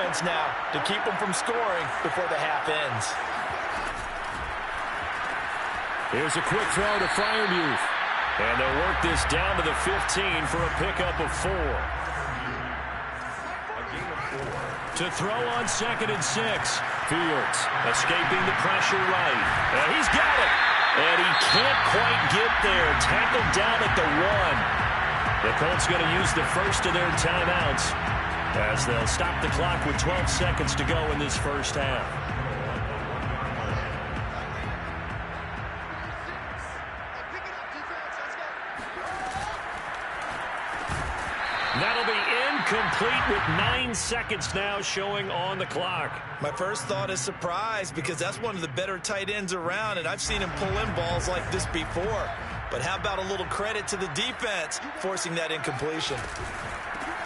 defense now to keep them from scoring before the half ends. Here's a quick throw to Freiermuth. And they'll work this down to the 15 for a pickup of 4. To throw on 2nd and 6. Fields escaping the pressure right. And he's got it. And he can't quite get there. Tackled down at the 1. The Colts going to use the first of their timeouts as they'll stop the clock with 12 seconds to go in this first half. That'll be incomplete with 9 seconds now showing on the clock. My first thought is surprise because that's one of the better tight ends around, and I've seen him pull in balls like this before. But how about a little credit to the defense forcing that incompletion?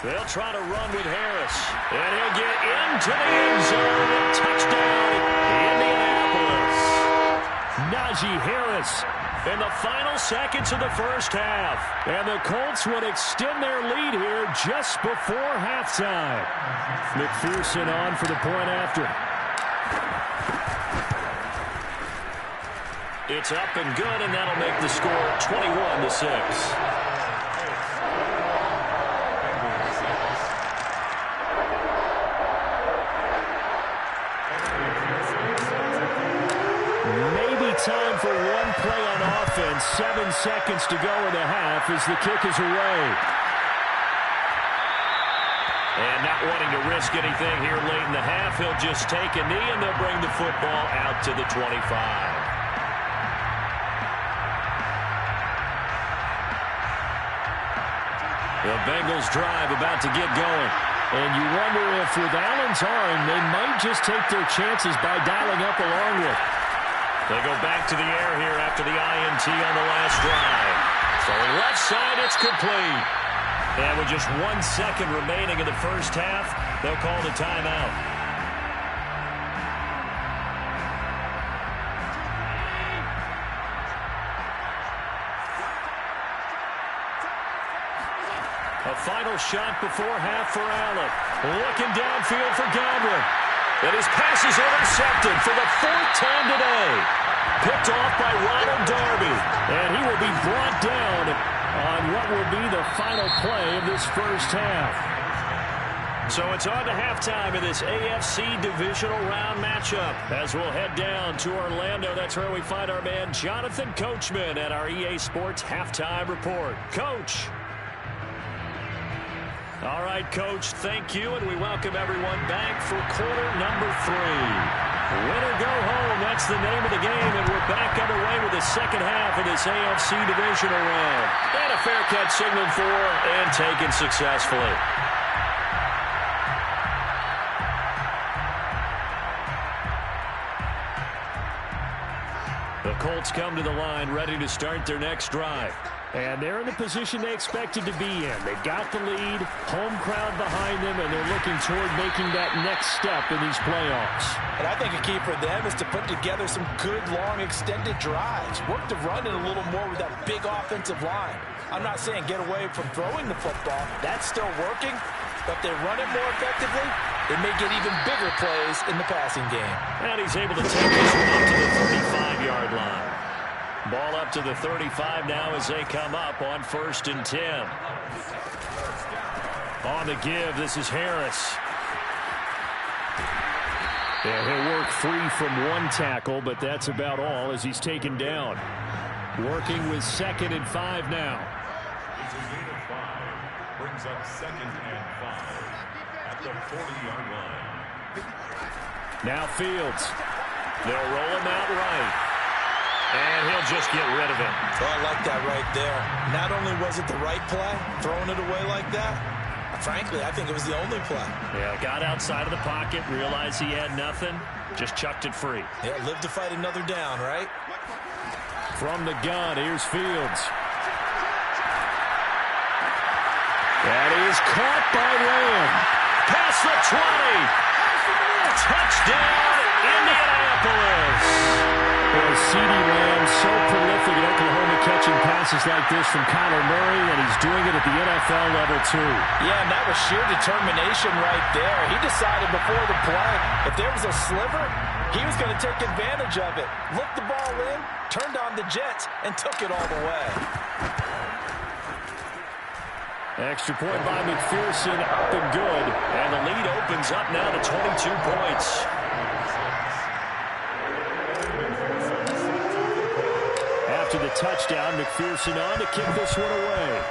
They'll try to run with Harris, and he'll get into the end zone. Touchdown, Indianapolis. Najee Harris in the final seconds of the first half. And the Colts would extend their lead here just before halftime. McPherson on for the point after. It's up and good, and that'll make the score 21-6. Time for one play on offense. 7 seconds to go in the half as the kick is away. And not wanting to risk anything here late in the half, he'll just take a knee and they'll bring the football out to the 25. The Bengals drive about to get going. And you wonder if with Allen's arm, they might just take their chances by dialing up along with. They go back to the air here after the INT on the last drive. Throwing left side, it's complete. And with just 1 second remaining in the first half, they'll call the timeout. A final shot before half for Allen. Looking downfield for Godwin. And his pass is intercepted for the 4th time today. Picked off by Ronald Darby. And he will be brought down on what will be the final play of this first half. So it's on to halftime in this AFC divisional round matchup. As we'll head down to Orlando, that's where we find our man Jonathan Coachman at our EA Sports Halftime Report. Coach. All right, Coach, thank you, and we welcome everyone back for quarter number 3. Win or go home, that's the name of the game, and we're back underway with the second half of this AFC divisional round. And a fair catch signaled for and taken successfully. The Colts come to the line ready to start their next drive. And they're in the position they expected to be in. They've got the lead, home crowd behind them, and they're looking toward making that next step in these playoffs. And I think a key for them is to put together some good, long, extended drives. Work the run in a little more with that big offensive line. I'm not saying get away from throwing the football. That's still working. But if they run it more effectively, they may get even bigger plays in the passing game. And he's able to take this one up to the 35-yard line. Ball up to the 35 now as they come up on 1st and 10. On the give, this is Harris. Yeah, he'll work free from one tackle, but that's about all as he's taken down. Working with 2nd and 5 now. Brings up 2nd and 5 at the 40-yard line. Now Fields. They'll roll him out right. And he'll just get rid of it. Oh, I like that right there. Not only was it the right play, throwing it away like that, frankly, I think it was the only play. Yeah, got outside of the pocket, realized he had nothing, just chucked it free. Yeah, live to fight another down, right? From the gun, here's Fields. That is caught by Lamb. Past the 20. Touchdown, Indianapolis. Boy, CeeDee Lamb, so prolific at Oklahoma, catching passes like this from Kyler Murray, and he's doing it at the NFL level, too. Yeah, and that was sheer determination right there. He decided before the play, if there was a sliver, he was going to take advantage of it. Looked the ball in, turned on the jets, and took it all the way. Extra point by McPherson, up and good. And the lead opens up now to 22 points. After the touchdown, McPherson on to kick this one away.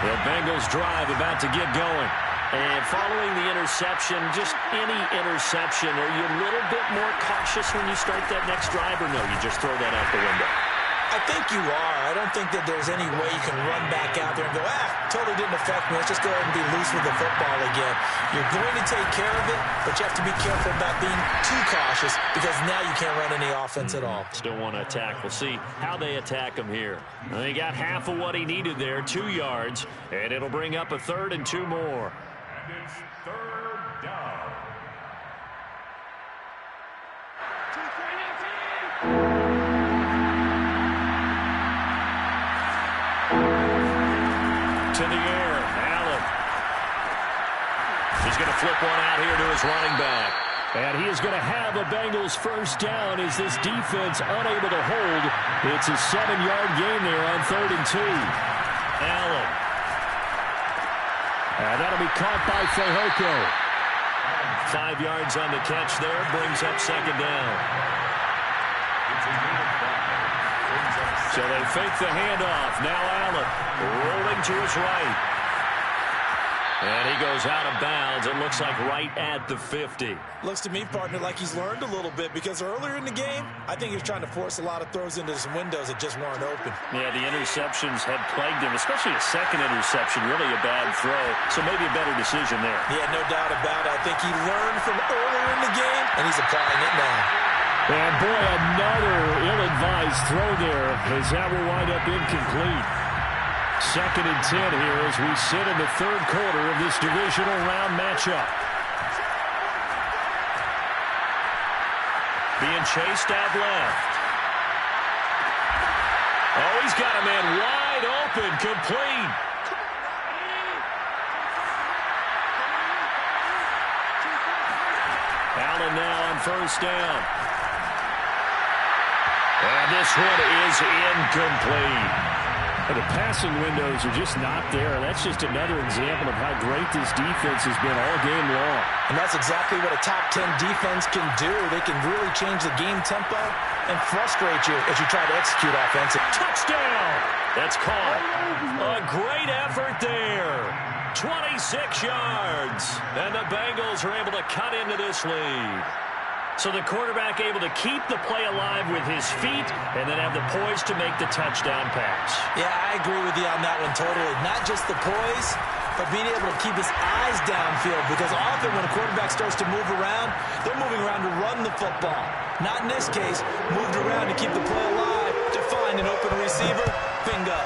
The Bengals drive about to get going. And following the interception, just any interception, are you a little bit more cautious when you start that next drive, or no, you just throw that out the window? I think you are. I don't think that there's any way you can run back out there and go, totally didn't affect me. Let's just go ahead and be loose with the football again. You're going to take care of it, but you have to be careful about being too cautious because now you can't run any offense at all. Still want to attack. We'll see how they attack him here. They got half of what he needed there, 2 yards, and it'll bring up a 3rd and 2 more. And it's 3rd down. To the air, Allen. He's going to flip one out here to his running back. And he is going to have a Bengals first down as this defense unable to hold. It's a 7-yard gain there on 3rd and 2. Allen. And that'll be caught by Fehoko. 5 yards on the catch there, brings up 2nd down. So they fake the handoff. Now Allen rolling to his right. And he goes out of bounds. It looks like right at the 50. Looks to me, partner, like he's learned a little bit because earlier in the game, I think he was trying to force a lot of throws into some windows that just weren't open. Yeah, the interceptions had plagued him, especially a second interception, really a bad throw. So maybe a better decision there. Yeah, no doubt about it. I think he learned from earlier in the game, and he's applying it now. And boy, another ill-advised throw there as that will wind up incomplete. 2nd and 10 here as we sit in the 3rd quarter of this divisional round matchup. Being chased out left. Oh, he's got a man wide open, complete. Allen now on 1st down. And this one is incomplete. The passing windows are just not there. That's just another example of how great this defense has been all game long. And that's exactly what a top 10 defense can do. They can really change the game tempo and frustrate you as you try to execute offensive. Touchdown! That's caught. A great effort there. 26 yards. And the Bengals are able to cut into this lead. So the quarterback able to keep the play alive with his feet and then have the poise to make the touchdown pass. Yeah, I agree with you on that one totally. Not just the poise, but being able to keep his eyes downfield because often when a quarterback starts to move around, they're moving around to run the football. Not in this case, moved around to keep the play alive, to find an open receiver, bingo.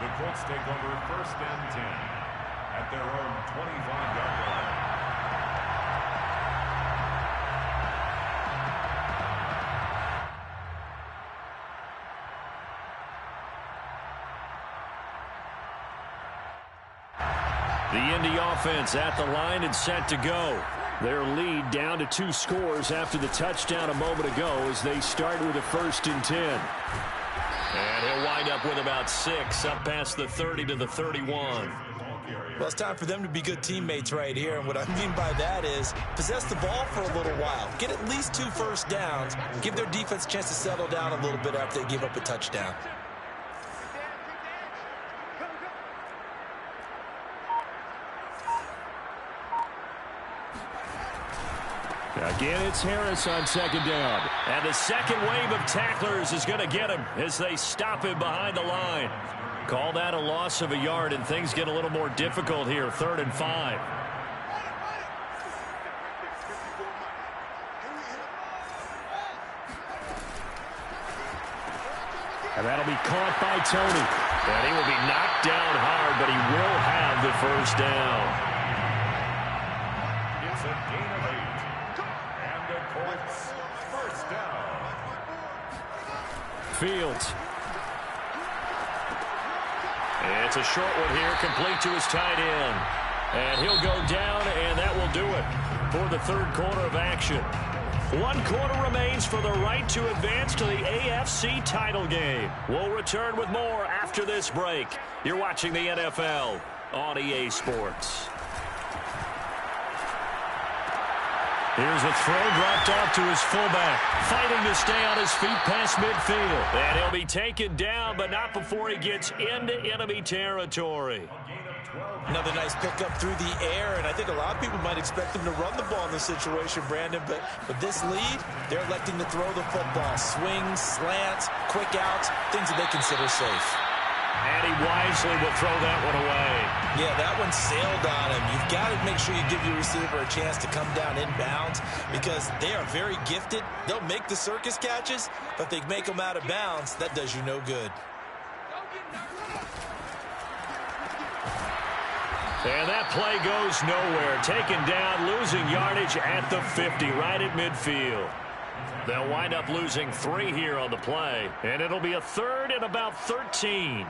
The Colts take over 1st and 10 at their own 25-yard line. The Indy offense at the line and set to go. Their lead down to 2 scores after the touchdown a moment ago as they start with a 1st and 10. And he'll wind up with about 6 up past the 30 to the 31. Well, it's time for them to be good teammates right here. And what I mean by that is possess the ball for a little while. Get at least 2 first downs. Give their defense a chance to settle down a little bit after they give up a touchdown. Again, it's Harris on 2nd down. And the second wave of tacklers is going to get him as they stop him behind the line. Call that a loss of a yard, and things get a little more difficult here, 3rd and 5. And that'll be caught by Tony. And he will be knocked down hard, but he will have the first down. It's a gain of 8. And the Colts first down. Fields. It's a short one here, complete to his tight end. And he'll go down, and that will do it for the third quarter of action. 1 quarter remains for the right to advance to the AFC title game. We'll return with more after this break. You're watching the NFL on EA Sports. Here's a throw dropped off to his fullback. Fighting to stay on his feet past midfield. And he'll be taken down, but not before he gets into enemy territory. Another nice pickup through the air, and I think a lot of people might expect them to run the ball in this situation, Brandon, but with this lead, they're electing to throw the football. Swings, slants, quick outs, things that they consider safe. And he wisely will throw that one away. Yeah, that one sailed on him. You've got to make sure you give your receiver a chance to come down inbounds because they are very gifted. They'll make the circus catches, but if they make them out of bounds, that does you no good. And that play goes nowhere. Taken down, losing yardage at the 50, right at midfield. They'll wind up losing 3 here on the play, and it'll be a third and about 13.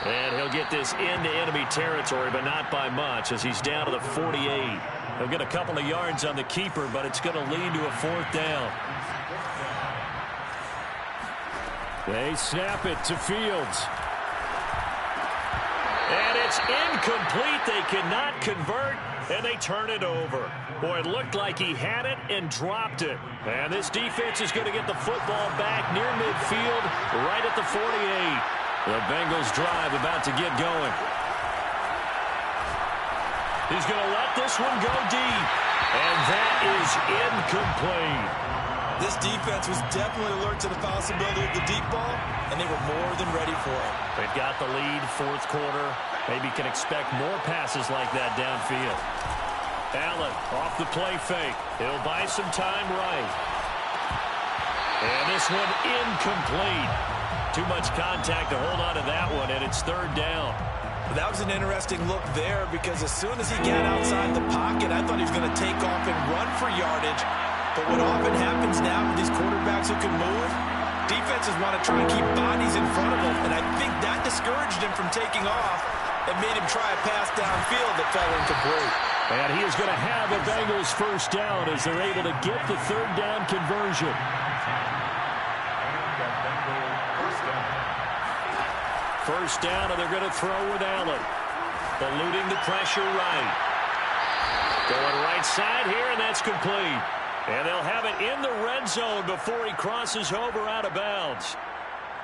And he'll get this into enemy territory, but not by much as he's down to the 48. He'll get a couple of yards on the keeper, but it's going to lead to a 4th down. They snap it to Fields. And it's incomplete. They cannot convert, and they turn it over. Boy, it looked like he had it and dropped it. And this defense is going to get the football back near midfield, right at the 48. The Bengals drive about to get going. He's going to let this one go deep. And that is incomplete. This defense was definitely alert to the possibility of the deep ball, and they were more than ready for it. They've got the lead, 4th quarter. Maybe can expect more passes like that downfield. Allen off the play fake. He'll buy some time right. And this one incomplete. Too much contact to hold on to that one, and it's 3rd down. That was an interesting look there because as soon as he got outside the pocket, I thought he was going to take off and run for yardage. But what often happens now with these quarterbacks who can move, defenses want to try and keep bodies in front of them. And I think that discouraged him from taking off and made him try a pass downfield that fell incomplete. And he is going to have a Bengals first down as they're able to get the 3rd down conversion. First down, and they're going to throw with Allen. Eluding the pressure right. Going right side here, and that's complete. And they'll have it in the red zone before he crosses over out of bounds.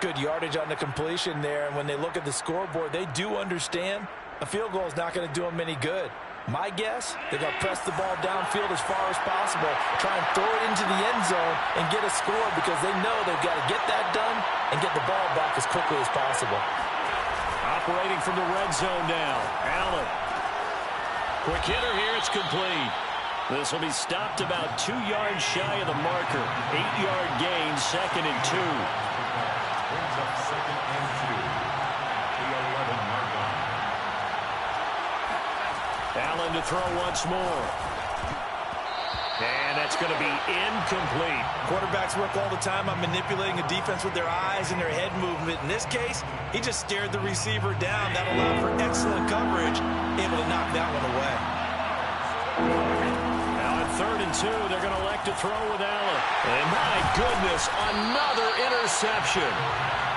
Good yardage on the completion there, and when they look at the scoreboard, they do understand a field goal is not going to do them any good. My guess, they're going to press the ball downfield as far as possible, try and throw it into the end zone and get a score because they know they've got to get that done and get the ball back as quickly as possible. Operating from the red zone now, Allen. Quick hitter here, it's complete. This will be stopped about 2 yards shy of the marker. 8-yard gain, 2nd and 2. Brings up 2nd and 2. The 11-yard line. Allen to throw once more. And that's going to be incomplete. Quarterbacks work all the time on manipulating a defense with their eyes and their head movement. In this case, he just stared the receiver down. That allowed for excellent coverage, able to knock that one away. Now at 3rd and 2, they're going to elect to throw with Allen. And my goodness, another interception.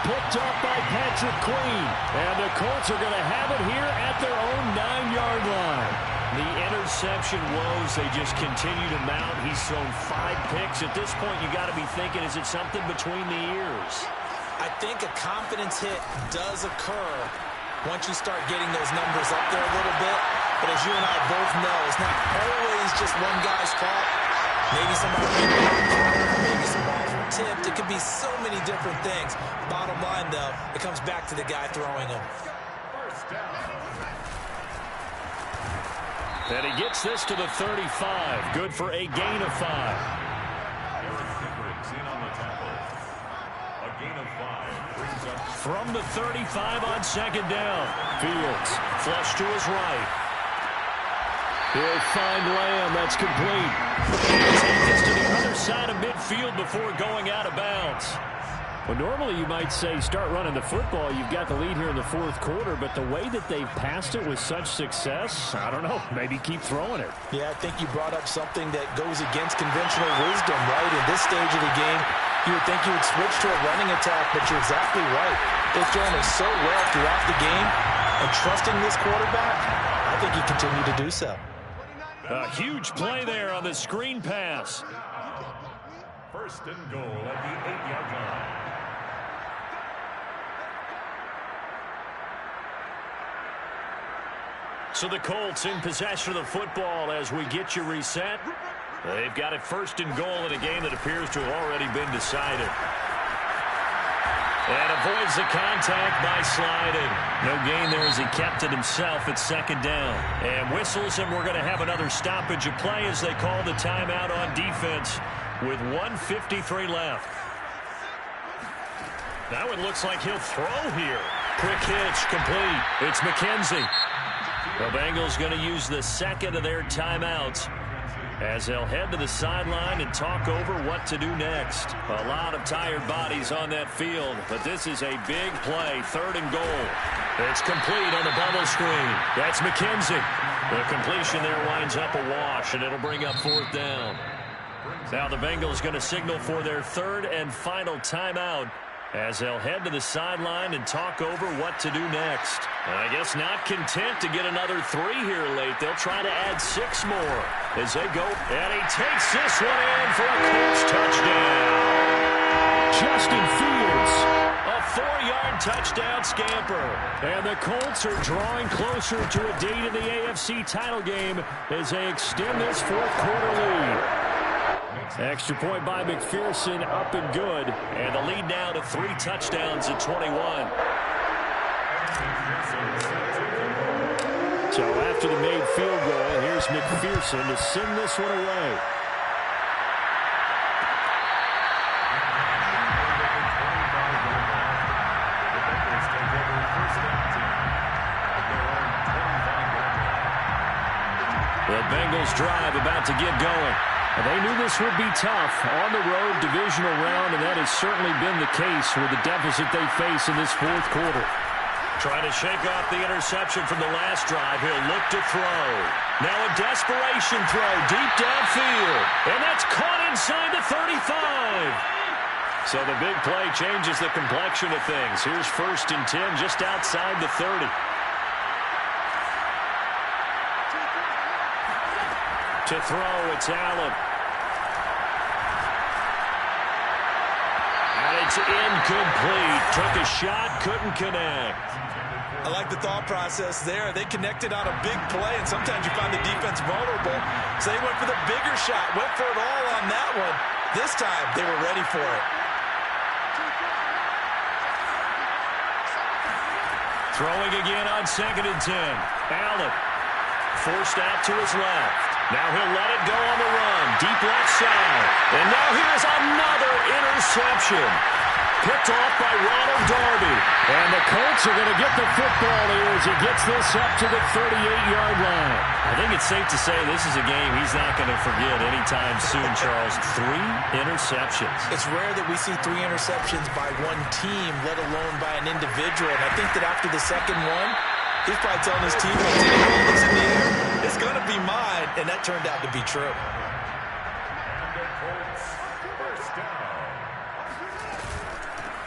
Picked up by Patrick Queen. And the Colts are going to have it here at their own 9-yard line. The interception woes, they just continue to mount. He's thrown 5 picks. At this point, you got to be thinking, is it something between the ears? I think a confidence hit does occur once you start getting those numbers up there a little bit. But as you and I both know, it's not always just one guy's fault. Maybe somebody maybe some balls were tipped. It could be so many different things. Bottom line, though, it comes back to the guy throwing them. First down. And he gets this to the 35. Good for a gain of 5. Eric Pickens in on the tackle. A gain of 5 brings up From the 35 on second down. Fields flush to his right. He'll find Lamb. That's complete. He'll take this to the other side of midfield before going out of bounds. Well, normally you might say start running the football. You've got the lead here in the fourth quarter, but the way that they've passed it with such success, I don't know, maybe keep throwing it. Yeah, I think you brought up something that goes against conventional wisdom, right? In this stage of the game, you would think you would switch to a running attack, but you're exactly right. They've thrown it so well throughout the game, and trusting this quarterback, I think you continue to do so. A huge play there on the screen pass. first and goal at the 8-yard line. So the Colts in possession of the football as we get you reset. They've got it first and goal in a game that appears to have already been decided. And avoids the contact by sliding. No gain there as he kept it himself at second down. And whistles, and we're going to have another stoppage of play as they call the timeout on defense with 1:53 left. Now it looks like he'll throw here. Quick hitch, complete. It's McKenzie. The Bengals going to use the second of their timeouts as they'll head to the sideline and talk over what to do next. A lot of tired bodies on that field, but this is a big play, third and goal. It's complete on the bubble screen. That's McKenzie. The completion there winds up a wash, and it'll bring up fourth down. Now the Bengals going to signal for their third and final timeout as they'll head to the sideline and talk over what to do next. And I guess not content to get another 3 here late. They'll try to add 6 more as they go. And he takes this one in for a Colts touchdown. Justin Fields, a 4-yard touchdown scamper. And the Colts are drawing closer to a date in the AFC title game as they extend this fourth quarter lead. Extra point by McPherson, up and good. And the lead now to 3 touchdowns at 21. So after the made field goal, here's McPherson to send this one away. The Bengals drive about to get going. They knew this would be tough on the road divisional round, and that has certainly been the case with the deficit they face in this fourth quarter. Trying to shake off the interception from the last drive. He'll look to throw. Now a desperation throw deep downfield, and that's caught inside the 35. So the big play changes the complexion of things. Here's first and 10 just outside the 30. To throw, it's Allen. And it's incomplete. Took a shot, couldn't connect. I like the thought process there. They connected on a big play, and sometimes you find the defense vulnerable. So they went for the bigger shot, went for it all on that one. This time, they were ready for it. Throwing again on second and 10. Allen forced out to his left. Now he'll let it go on the run. Deep left side. And now here's another interception. Picked off by Ronald Darby. And the Colts are going to get the football here as he gets this up to the 38-yard line. I think it's safe to say this is a game he's not going to forget anytime soon, Charles. 3 interceptions. It's rare that we see 3 interceptions by one team, let alone by an individual. And I think that after the second one, he's probably telling his teammates, anyone that's in the air, it's going to be mine. And that turned out to be true.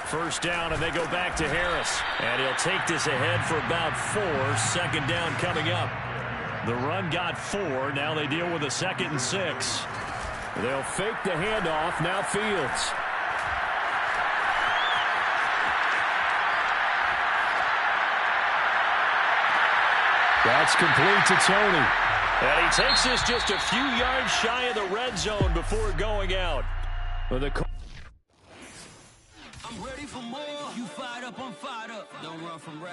First down, and they go back to Harris. And he'll take this ahead for about 4. Second down coming up. The run got 4. Now they deal with a 2nd and 6. They'll fake the handoff. Now Fields. That's complete to Tony. And he takes this just a few yards shy of the red zone before going out. I'm ready for more. You fired up, I'm fired up. Don't run from rap.